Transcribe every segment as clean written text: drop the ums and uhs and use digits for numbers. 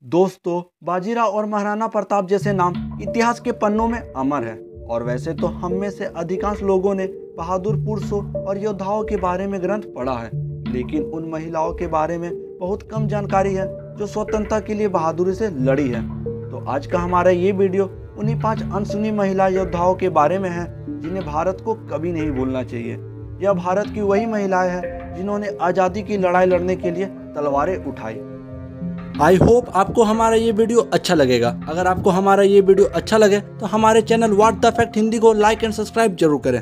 दोस्तों, बाजीराव और महाराणा प्रताप जैसे नाम इतिहास के पन्नों में अमर है। और वैसे तो हम में से अधिकांश लोगों ने बहादुर पुरुषों और योद्धाओं के बारे में ग्रंथ पढ़ा है, लेकिन उन महिलाओं के बारे में बहुत कम जानकारी है जो स्वतंत्रता के लिए बहादुरी से लड़ी है। तो आज का हमारा ये वीडियो उन्हीं 5 अनसुनी महिला योद्धाओं के बारे में है जिन्हें भारत को कभी नहीं भूलना चाहिए। यह भारत की वही महिलाएं हैं जिन्होंने आज़ादी की लड़ाई लड़ने के लिए तलवारें उठाई। आई होप आपको हमारा ये वीडियो अच्छा लगेगा। अगर आपको हमारा ये वीडियो अच्छा लगे तो हमारे channel what the fact Hindi को लाइक एंड सब्सक्राइब जरूर करें।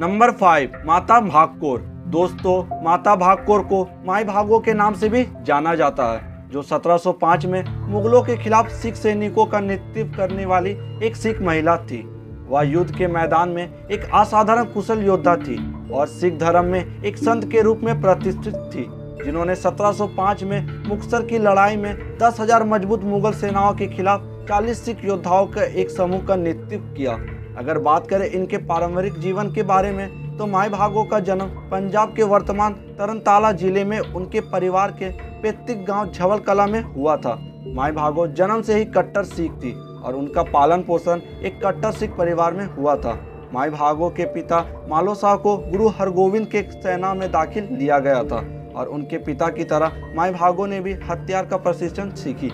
नंबर 5, माता भाग। दोस्तों, माता भाग को माई भागो के नाम से भी जाना जाता है, जो 1705 में मुगलों के खिलाफ सिख सैनिकों का नेतृत्व करने वाली एक सिख महिला थी। वह युद्ध के मैदान में एक असाधारण कुशल योद्धा थी और सिख धर्म में एक संत के रूप में प्रतिष्ठित थी, जिन्होंने 1705 में मुक्तसर की लड़ाई में 10,000 मजबूत मुगल सेनाओं के खिलाफ 40 सिख योद्धाओं के एक समूह का नेतृत्व किया। अगर बात करें इनके पारिवारिक जीवन के बारे में तो माई भागो का जन्म पंजाब के वर्तमान तरनताला जिले में उनके परिवार के पैतृक गांव झवल कला में हुआ था। माई भागो जन्म से ही कट्टर सिख थी और उनका पालन पोषण एक कट्टर सिख परिवार में हुआ था। माई भागो के पिता मालो शाह को गुरु हरगोविंद के सेना में दाखिल लिया गया था और उनके पिता की तरह माई भागो ने भी हथियार का प्रशिक्षण सीखी।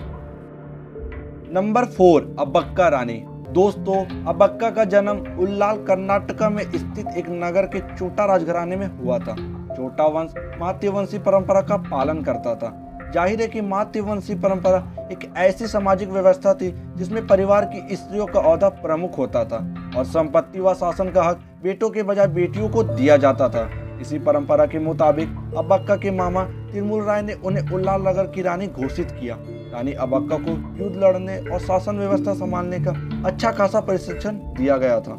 नंबर 4, अब्बक्का रानी। दोस्तों, अब्बक्का का जन्म उल्लाल कर्नाटका में स्थित एक नगर के चोटा राजघराने में हुआ था। चोटा वंश मातृवंशी परंपरा का पालन करता था। जाहिर है कि मातृवंशी परंपरा एक ऐसी सामाजिक व्यवस्था थी जिसमें परिवार की स्त्रियों का ओहदा प्रमुख होता था और संपत्ति व शासन का हक बेटों के बजाय बेटियों को दिया जाता था। इसी परंपरा के मुताबिक अब्बक्का के मामा तिरुमल राय ने उन्हें उल्लाल नगर की रानी घोषित किया। रानी अब्बक्का को युद्ध लड़ने और शासन व्यवस्था संभालने का अच्छा खासा प्रशिक्षण दिया गया था।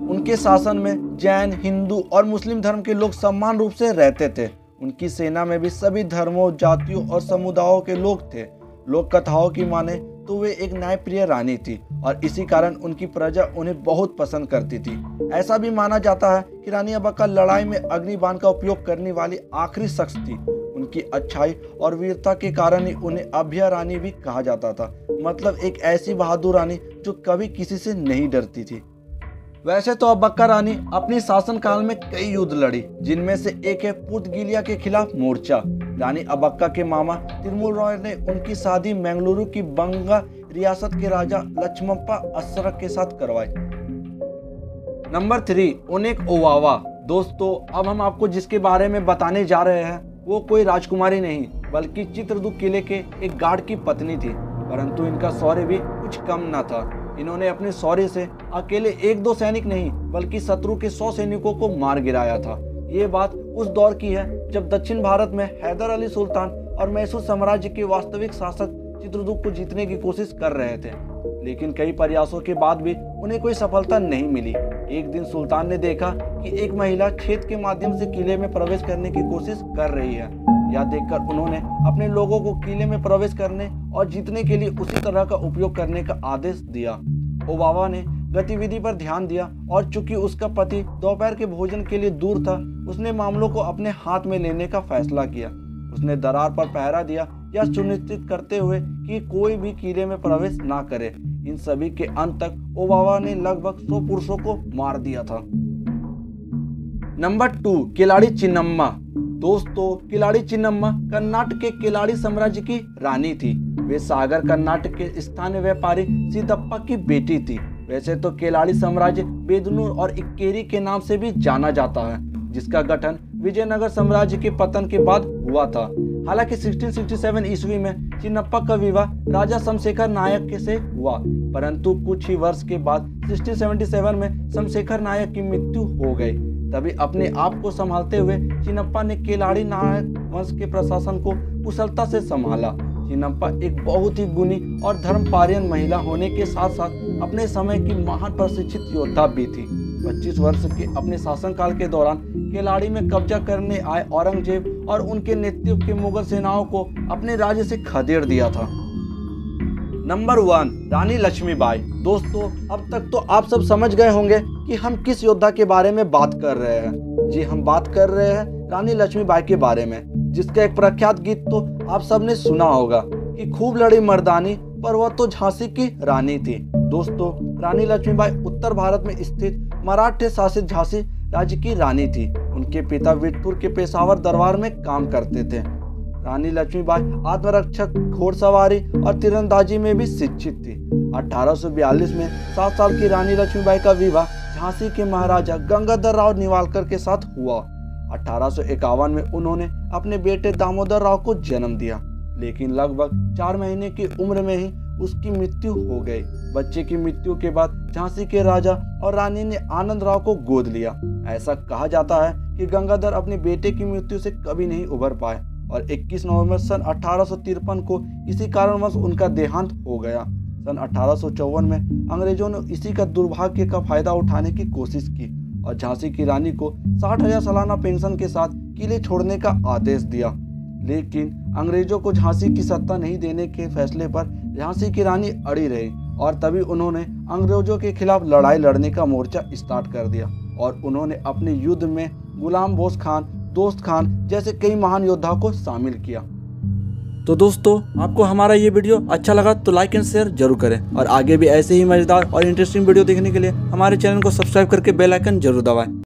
उनके शासन में जैन, हिंदू और मुस्लिम धर्म के लोग समान रूप से रहते थे। उनकी सेना में भी सभी धर्मों, जातियों और समुदायों के लोग थे। लोक कथाओं की माने तो वे एक न्यायप्रिय रानी थी और इसी कारण उनकी प्रजा उन्हें बहुत पसंद करती थी। ऐसा भी माना जाता है कि रानी अब्बक्का लड़ाई में अग्निबाण का उपयोग करने वाली आखिरी शख्स थी। उनकी अच्छाई और वीरता के कारण ही उन्हें अभय रानी भी कहा जाता था, मतलब एक ऐसी बहादुर रानी जो कभी किसी से नहीं डरती थी। वैसे तो अब्बक्का रानी अपनी शासनकाल में कई युद्ध लड़ी, जिनमें से एक है पुर्तगालियों के खिलाफ मोर्चा। रानी अब्बक्का के मामा तिरुमल राय ने उनकी शादी मंगलुरु की बंगा रियासत के राजा लक्ष्मप्पा अस्सरक के साथ करवाई। नंबर 3, ओनेक ओवावा। दोस्तों, अब हम आपको जिसके बारे में बताने जा रहे हैं वो कोई राजकुमारी नहीं बल्कि चित्रदुर्ग किले के एक गार्ड की पत्नी थी, परंतु इनका शौर्य भी कुछ कम न था। इन्होंने अपने शौर्य से अकेले 1-2 सैनिक नहीं बल्कि शत्रु के 100 सैनिकों को मार गिराया था। ये बात उस दौर की है जब दक्षिण भारत में हैदर अली सुल्तान और मैसूर साम्राज्य के वास्तविक शासक चित्रदुर्ग को जीतने की कोशिश कर रहे थे, लेकिन कई प्रयासों के बाद भी उन्हें कोई सफलता नहीं मिली। एक दिन सुल्तान ने देखा कि एक महिला छेद के माध्यम से किले में प्रवेश करने की कोशिश कर रही है। यह देखकर उन्होंने अपने लोगों को किले में प्रवेश करने और जीतने के लिए उसी तरह का उपयोग करने का आदेश दिया। ओवावा ने गतिविधि पर ध्यान दिया और चूंकि उसका पति दोपहर के भोजन के लिए दूर था, उसने मामलों को अपने हाथ में लेने का फैसला किया। उसने दरार पर पहरा दिया, यह सुनिश्चित करते हुए कि कोई भी किले में प्रवेश ना करे। इन सभी के अंत तक ओवावा ने लगभग 100 पुरुषों को मार दिया था। नंबर 2, किलाड़ी चिन्नम्मा। दोस्तों, किलाड़ी चिन्नम्मा कर्नाटक के किलाड़ी साम्राज्य की रानी थी। वे सागर कर्नाटक के स्थानीय व्यापारी सिद्धप्पा की बेटी थी। वैसे तो किलाड़ी साम्राज्य बेदनूर और इक्केरी के नाम से भी जाना जाता है, जिसका गठन विजयनगर साम्राज्य के पतन के बाद हुआ था। हालांकि 1667 ईस्वी में चिन्नप्पा का विवाह राजा समशेखर नायक से हुआ, परंतु कुछ ही वर्ष के बाद 1677 में समशेखर नायक की मृत्यु हो गई। तभी अपने आप को संभालते हुए चिन्नप्पा ने किलाड़ी नायक वंश के प्रशासन को कुशलता से संभाला। चिन्नप्पा एक बहुत ही गुणी और धर्मपारायण महिला होने के साथ साथ अपने समय की महान प्रशिक्षित योद्धा भी थी। 25 वर्ष के अपने शासनकाल के दौरान किलाड़ी में कब्जा करने आए औरंगजेब और उनके नेतृत्व के मुगल सेनाओं को अपने राज्य से खदेड़ दिया था। नंबर 1, रानी लक्ष्मीबाई। दोस्तों, अब तक तो आप सब समझ गए होंगे कि हम किस योद्धा के बारे में बात कर रहे हैं। जी, हम बात कर रहे हैं रानी लक्ष्मीबाई के बारे में, जिसका एक प्रख्यात गीत तो आप सबने सुना होगा कि खूब लड़ी मर्दानी, पर वह तो झांसी की रानी थी। दोस्तों, रानी लक्ष्मीबाई उत्तर भारत में स्थित मराठे शासित झांसी राज्य की रानी थी। उनके पिता वीरपुर के पेशावर दरबार में काम करते थे। रानी लक्ष्मीबाई आत्मरक्षक, घोड़सवारी और तीरंदाजी में भी शिक्षित थी। 1842 में 7 साल की रानी लक्ष्मीबाई का विवाह झांसी के महाराजा गंगाधर राव निवालकर के साथ हुआ। 1851 में उन्होंने अपने बेटे दामोदर राव को जन्म दिया, लेकिन लगभग 4 महीने की उम्र में ही उसकी मृत्यु हो गई। बच्चे की मृत्यु के बाद झांसी के राजा और रानी ने आनंद राव को गोद लिया। ऐसा कहा जाता है कि गंगाधर अपने बेटे की मृत्यु से कभी नहीं उभर पाए और 21 नवंबर सन 1853 को इसी कारणवश उनका देहांत हो गया। सन 1854 में अंग्रेजों ने इसी का दुर्भाग्य का फायदा उठाने की कोशिश की और झांसी की रानी को 60,000 सालाना पेंशन के साथ किले छोड़ने का आदेश दिया। लेकिन अंग्रेजों को झांसी की सत्ता नहीं देने के फैसले पर झांसी की रानी अड़ी रही और तभी उन्होंने अंग्रेजों के खिलाफ लड़ाई लड़ने का मोर्चा स्टार्ट कर दिया और उन्होंने अपने युद्ध में गुलाम बोस खान, दोस्त खान जैसे कई महान योद्धाओं को शामिल किया। तो दोस्तों, आपको हमारा ये वीडियो अच्छा लगा तो लाइक एंड शेयर जरूर करें और आगे भी ऐसे ही मजेदार और इंटरेस्टिंग वीडियो देखने के लिए हमारे चैनल को सब्सक्राइब करके बेल आइकन जरूर दबाएं।